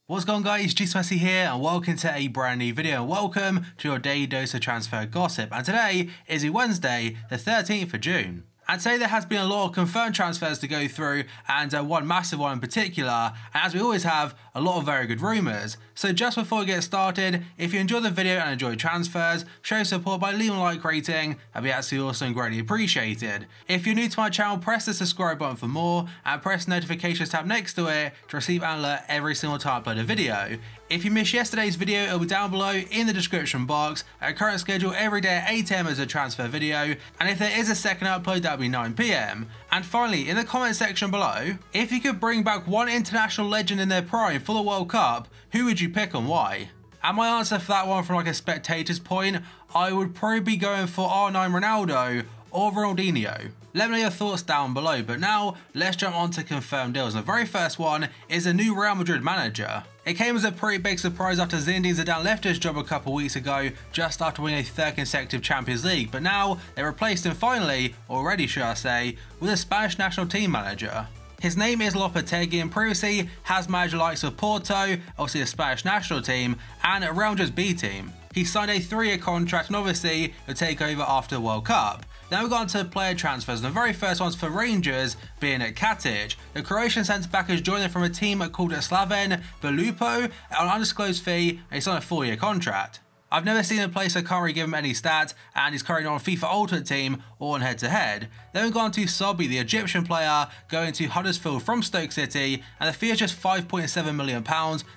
What's going on, guys? Messi here and welcome to a brand new video and welcome to your daily dose of transfer gossip. And today is Wednesday the 13th of June. And today there has been a lot of confirmed transfers to go through and one massive one in particular, and as we always have, a lot of very good rumours. So just before we get started, if you enjoyed the video and enjoy transfers, show support by leaving a like rating, that'd be absolutely awesome and greatly appreciated. If you're new to my channel, press the subscribe button for more and press the notifications tab next to it to receive an alert every single time I upload a video. If you missed yesterday's video, it'll be down below in the description box. Our current schedule every day at 8 AM is a transfer video, and if there is a second upload, that'll be 9 PM. And finally, in the comment section below, if you could bring back one international legend in their prime for the World Cup, who would you pick and why? And my answer for that one from like a spectator's point, I would probably be going for R9 Ronaldo or Ronaldinho. Let me know your thoughts down below, but now let's jump on to confirmed deals. And the very first one is a new Real Madrid manager. It came as a pretty big surprise after Zinedine Zidane left his job a couple weeks ago, just after winning a third consecutive Champions League, but now they replaced him finally, already should I say, with a Spanish national team manager. His name is Lopetegui and previously has managed the likes of Porto, obviously the Spanish national team, and Real Madrid's B team. He signed a 3-year contract and obviously will take over after the World Cup. Then we've gone to player transfers, and the very first one's for Rangers, being at Katic. The Croatian centre-back is joining from a team called Slaven Belupo on an undisclosed fee, and he's on a 4-year contract. I've never seen a place that can't really give him any stats, and he's currently on FIFA Ultimate Team or on head-to-head. Then we've gone to Sobi, the Egyptian player, going to Huddersfield from Stoke City, and the fee is just £5.7 million,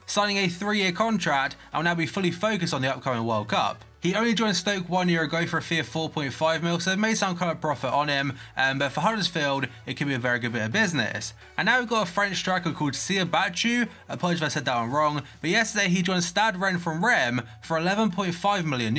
signing a 3-year contract, and will now be fully focused on the upcoming World Cup. He only joined Stoke 1 year ago for a fee of 4.5 mil, so they've made some kind of profit on him, but for Huddersfield, it could be a very good bit of business. And now we've got a French striker called Siabachu, apologies if I said that one wrong, but yesterday he joined Stade Rennes from Rennes for €11.5 million.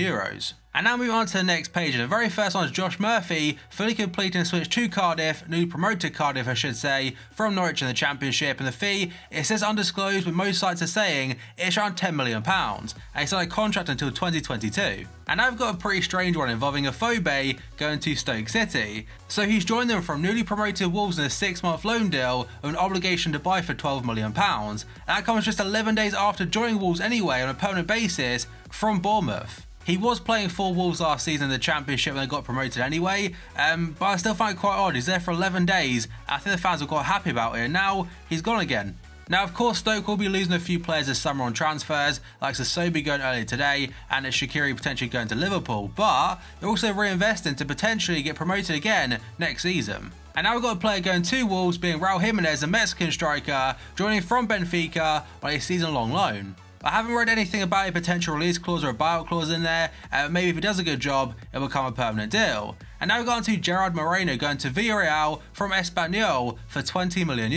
And now moving on to the next page, and the very first one is Josh Murphy, fully completing a switch to Cardiff, newly promoted Cardiff I should say, from Norwich in the Championship, and the fee, it says undisclosed, but most sites are saying it's around £10 million, and he's on a contract until 2022. And now I've got a pretty strange one involving a Phobe going to Stoke City. So he's joined them from newly promoted Wolves in a 6-month loan deal with an obligation to buy for £12 million. And that comes just 11 days after joining Wolves anyway on a permanent basis from Bournemouth. He was playing for Wolves last season in the Championship when they got promoted anyway, but I still find it quite odd. He's there for 11 days, I think the fans were quite happy about it, and now he's gone again. Now of course Stoke will be losing a few players this summer on transfers, like Sobi going earlier today and Shaqiri potentially going to Liverpool, but they're also reinvesting to potentially get promoted again next season. And now we've got a player going to Wolves being Raul Jimenez, a Mexican striker, joining from Benfica on a season-long loan. I haven't read anything about a potential release clause or a buyout clause in there, maybe if he does a good job, it'll become a permanent deal. And now we've gone to Gerard Moreno going to Villarreal from Espanyol for €20 million.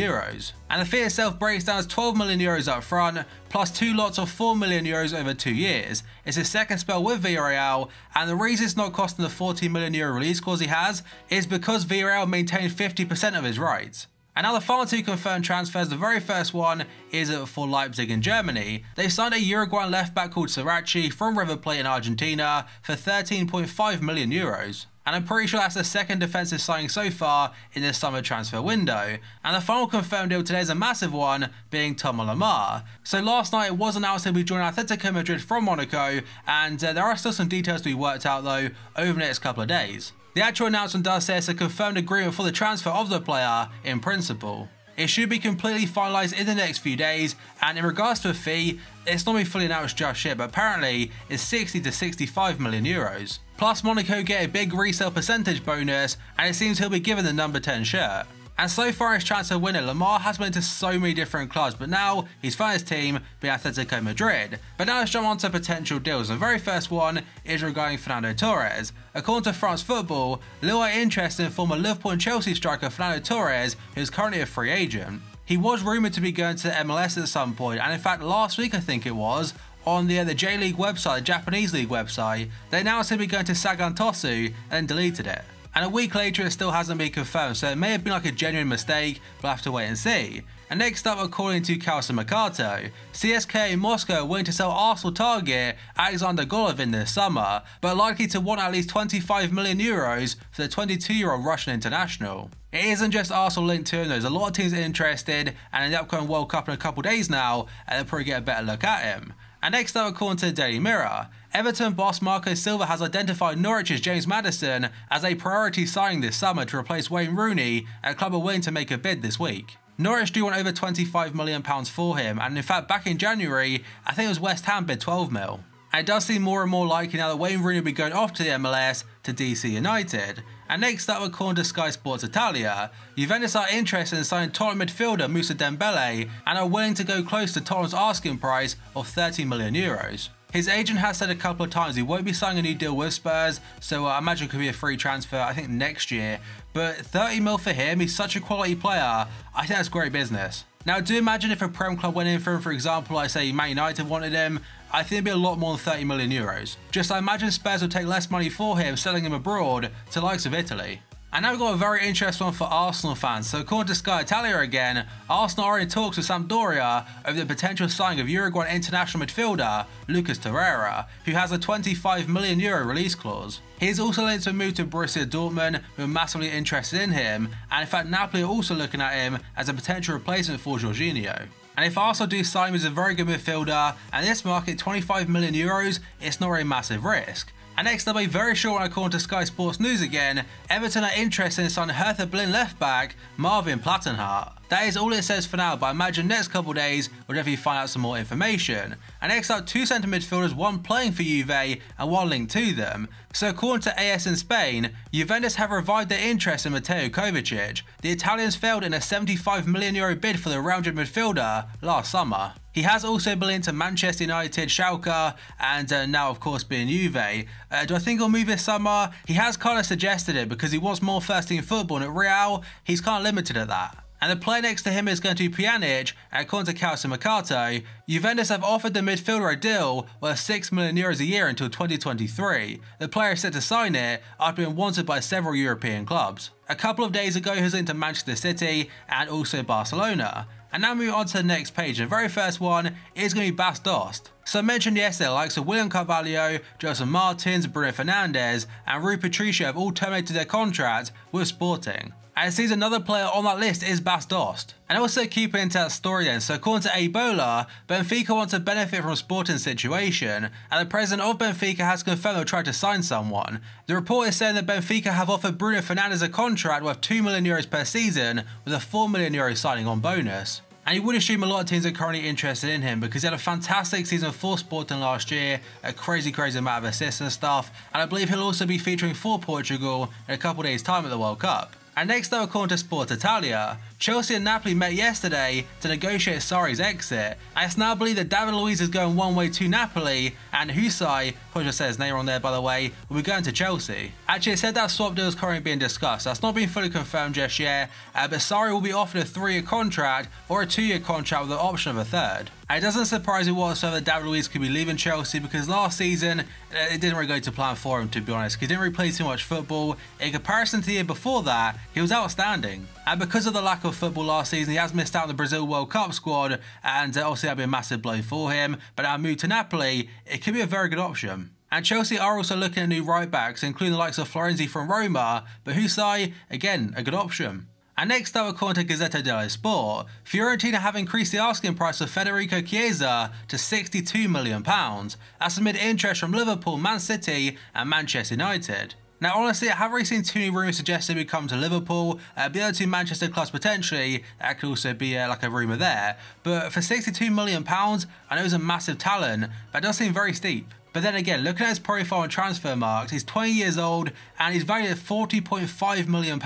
And the fee itself breaks down as €12 million up front, plus 2 lots of €4 million over 2 years. It's his second spell with Villarreal, and the reason it's not costing the €40 million release clause he has is because Villarreal maintained 50% of his rights. And now the final 2 confirmed transfers, the very first one is for Leipzig in Germany. They've signed a Uruguayan left back called Sarachi from River Plate in Argentina for €13.5 million. And I'm pretty sure that's the second defensive signing so far in this summer transfer window. And the final confirmed deal today is a massive one, being Thomas Lemar. So last night it was announced he'll be joining Atletico Madrid from Monaco, and there are still some details to be worked out though over the next couple of days. The actual announcement does say it's a confirmed agreement for the transfer of the player in principle. It should be completely finalised in the next few days, and in regards to a fee, it's not been fully announced just yet, but apparently it's 60 to €65 million. Plus Monaco get a big resale percentage bonus, and it seems he'll be given the number 10 shirt. And so far as transfer winner, Lemar has went to so many different clubs, but now he's found his team being Atletico Madrid. But now let's jump on to potential deals. The very first one is regarding Fernando Torres. According to France Football, Lille are interested in former Liverpool and Chelsea striker Fernando Torres, who is currently a free agent. He was rumoured to be going to the MLS at some point, and in fact last week I think it was, on the J-League website, the Japanese League website, they announced he'd be going to Sagan Tosu and then deleted it. And a week later it still hasn't been confirmed, so it may have been like a genuine mistake, but we'll have to wait and see. And next up, according to COURTOIS Mercato, CSKA Moscow are willing to sell Arsenal target Alexander Golovin this summer, but likely to want at least 25 million euros for the 22-year-old Russian international. It isn't just Arsenal linked to him, there's a lot of teams interested, and in the upcoming World Cup in a couple days now, they'll probably get a better look at him. And next up, according to the Daily Mirror, Everton boss Marco Silva has identified Norwich's James Maddison as a priority signing this summer to replace Wayne Rooney, and the club are willing to make a bid this week. Norwich do want over £25 million for him, and in fact back in January, I think it was West Ham bid 12 mil. And it does seem more and more likely now that Wayne Rooney will be going off to the MLS to DC United. And next up, according to Sky Sports Italia, Juventus are interested in signing Tottenham midfielder Moussa Dembele and are willing to go close to Tottenham's asking price of 30 million euros. His agent has said a couple of times he won't be signing a new deal with Spurs, so I imagine it could be a free transfer, I think next year. But 30 mil for him, he's such a quality player, I think that's great business. Now do imagine if a Prem club went in for him, for example, like say Man United wanted him, I think it'd be a lot more than 30 million euros. Just I imagine Spurs would take less money for him selling him abroad to the likes of Italy. And now we've got a very interesting one for Arsenal fans. So according to Sky Italia again, Arsenal are in talks with Sampdoria over the potential signing of Uruguayan international midfielder Lucas Torreira, who has a 25 million euro release clause. He is also linked to a move to Borussia Dortmund, who are massively interested in him, and in fact Napoli are also looking at him as a potential replacement for Jorginho. And if Arsenal do sign him as a very good midfielder, and this market 25 million euros, it's not a massive risk. And next up, a very short one according to Sky Sports News again, Everton are interested in signing Hertha Berlin left back Marvin Plattenhardt. That is all it says for now, but I imagine next couple of days we'll definitely find out some more information. And next up, two centre midfielders, one playing for Juve and one linked to them. So according to AS in Spain, Juventus have revived their interest in Mateo Kovacic. The Italians failed in a 75 million euro bid for the Real Madrid midfielder last summer. He has also been linked to Manchester United, Schalke, and now of course being Juve. Do I think he'll move this summer? He has kind of suggested it because he wants more first team football, and at Real, he's kind of limited at that. And the player next to him is going to be Pjanic, and according to COURTOIS Mercato, Juventus have offered the midfielder a deal worth 6 million euros a year until 2023. The player is set to sign it after being wanted by several European clubs. A couple of days ago, he was linked to Manchester City and also Barcelona. And now moving on to the next page, the very first one is going to be Bas Dost. So I mentioned yesterday, the likes of William Carvalho, Joseph Martins, Bruno Fernandes and Rui Patricio have all terminated their contract with Sporting. And it seems another player on that list is Bas Dost. And also keeping into that story then, so according to Ebola, Benfica wants to benefit from Sporting's situation, and the president of Benfica has confirmed they'll try to sign someone. The report is saying that Benfica have offered Bruno Fernandes a contract worth 2 million euros per season with a 4 million euro signing on bonus. And you would assume a lot of teams are currently interested in him because he had a fantastic season for Sporting last year, a crazy amount of assists and stuff, and I believe he'll also be featuring for Portugal in a couple of days' time at the World Cup. And next up, according to Sport Italia, Chelsea and Napoli met yesterday to negotiate Sarri's exit, and it's now believed that David Luiz is going one way to Napoli, and Husai, probably just said his name wrong there by the way, will be going to Chelsea. Actually, it said that swap deal is currently being discussed. That's not been fully confirmed just yet, but Sarri will be offered a 3-year contract or a 2-year contract with the option of a third. And it doesn't surprise me whatsoever that David Luiz could be leaving Chelsea because last season it didn't really go to plan for him, to be honest. He didn't really play too much football. In comparison to the year before that, he was outstanding. And because of the lack of football last season, he has missed out on the Brazil World Cup squad, and obviously that'd be a massive blow for him. But now moved to Napoli, it could be a very good option. And Chelsea are also looking at new right backs, including the likes of Florenzi from Roma, but Husai, again, a good option. And next up, according to Gazzetta dello Sport, Fiorentina have increased the asking price of Federico Chiesa to £62 million. That's amid interest from Liverpool, Man City and Manchester United. Now honestly, I haven't really seen too many rumours suggesting he'd come to Liverpool. The other two Manchester clubs potentially, that could also be like a rumour there. But for £62 million, I know he's a massive talent, but it does seem very steep. But then again, looking at his profile and transfer marks, he's 20 years old and he's valued at £40.5 million.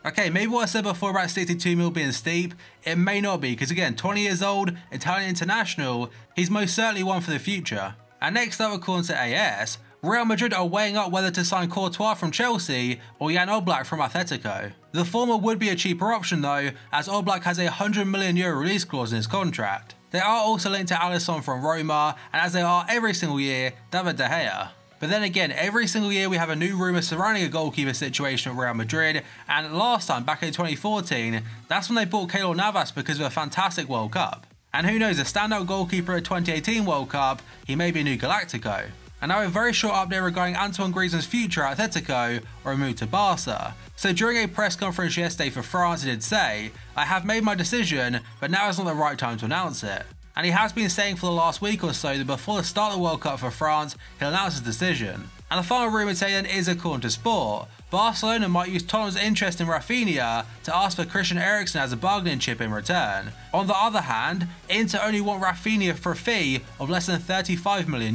Okay, maybe what I said before about 62 mil being steep, it may not be, because again, 20 years old, Italian international, he's most certainly one for the future. And next up, according to AS, Real Madrid are weighing up whether to sign Courtois from Chelsea or Jan Oblak from Atletico. The former would be a cheaper option though, as Oblak has a €100 million release clause in his contract. They are also linked to Alisson from Roma, and as they are every single year, David De Gea. But then again, every single year we have a new rumour surrounding a goalkeeper situation at Real Madrid, and last time, back in 2014, that's when they bought Keylor Navas because of a fantastic World Cup. And who knows, a standout goalkeeper at 2018 World Cup, he may be a new Galactico. And now a very short update regarding Antoine Griezmann's future at Atletico or a move to Barca. So during a press conference yesterday for France, he did say, "I have made my decision, but now is not the right time to announce it." And he has been saying for the last week or so that before the start of the World Cup for France, he'll announce his decision. And the final rumour today then is, according to Sport, Barcelona might use Tottenham's interest in Rafinha to ask for Christian Eriksen as a bargaining chip in return. On the other hand, Inter only want Rafinha for a fee of less than €35 million.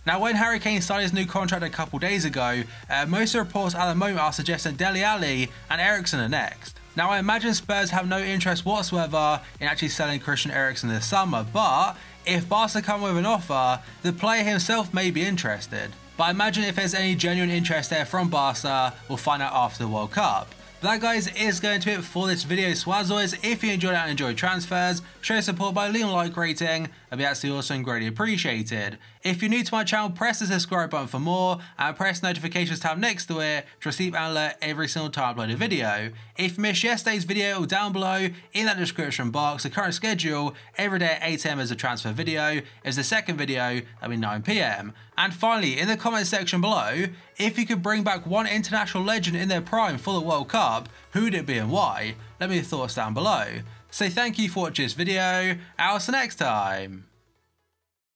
Now, when Harry Kane signed his new contract a couple days ago, most reports at the moment are suggesting Dele Alli and Eriksen are next. Now, I imagine Spurs have no interest whatsoever in actually selling Christian Eriksen this summer, but if Barca come with an offer, the player himself may be interested. But I imagine if there's any genuine interest there from Barca, we'll find out after the World Cup. But that, guys, is going to be it for this video. So as always, if you enjoyed it and enjoyed transfers, show support by leaving a like rating. That'd be absolutely awesome and greatly appreciated. If you're new to my channel, press the subscribe button for more and press the notifications tab next to it to receive an alert every single time I upload a video. If you missed yesterday's video, down below in that description box, the current schedule, every day at 8 AM is a transfer video, is the second video, that'll be 9 PM. And finally, in the comment section below, if you could bring back one international legend in their prime for the World Cup, who would it be and why? Let me know your thoughts down below. So thank you for watching this video, and I'll see you next time.